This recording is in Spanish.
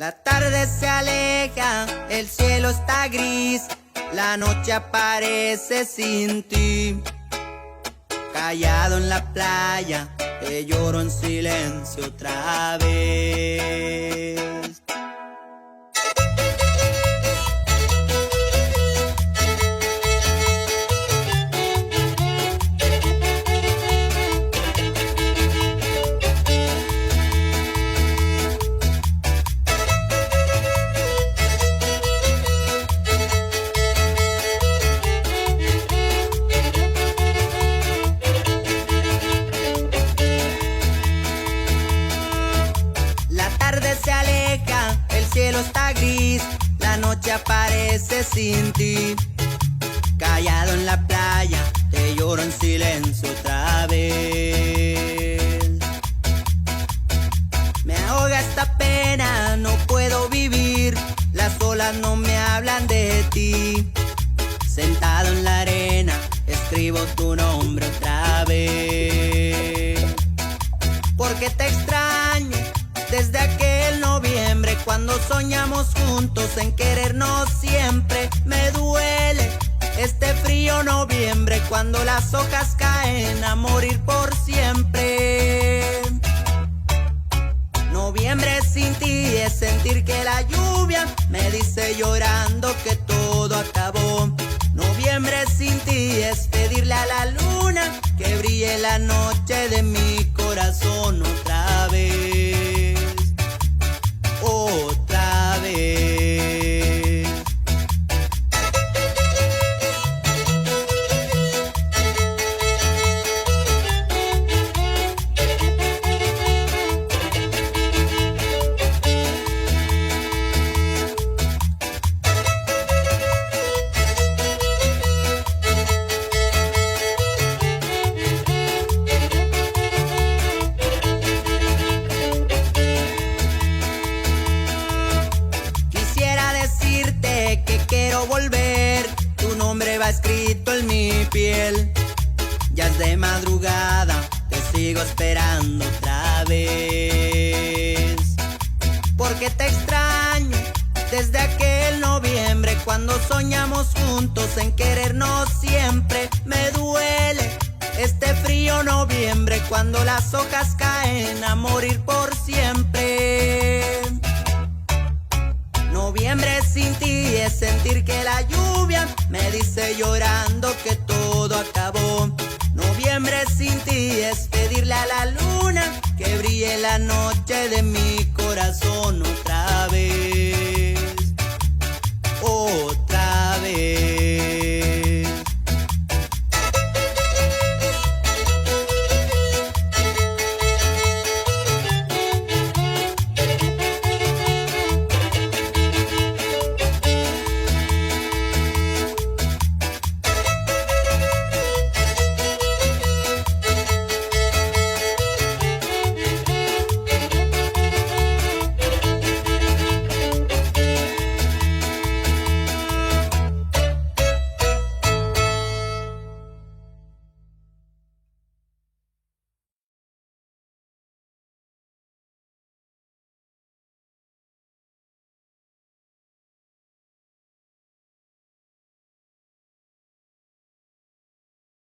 La tarde se aleja, el cielo está gris, la noche aparece sin ti. Callado en la playa, te lloro en silencio otra vez. Se aleja, el cielo está gris, la noche aparece sin ti. Callado en la playa, te lloro en silencio otra vez. Me ahoga esta pena, no puedo vivir, las olas no me hablan de ti. Sentado en la arena, escribo tu nombre otra vez. Porque te extraño desde aquel noviembre, cuando soñamos juntos en querernos siempre. Me duele este frío noviembre, cuando las hojas caen a morir por siempre. Noviembre sin ti es sentir que la lluvia me dice llorando que todo acabó. Noviembre sin ti es pedirle a la luna que brille la noche de mi corazón otra vez. Otra vez. Quiero volver, tu nombre va escrito en mi piel. Ya es de madrugada, te sigo esperando otra vez. Porque te extraño desde aquel noviembre, cuando soñamos juntos en querernos siempre. Me duele este frío noviembre, cuando las hojas caen a morir por siempre. Noviembre sin ti es sentir que la lluvia me dice llorando que todo acabó. Noviembre sin ti es pedirle a la luna que brille la noche de mi corazón.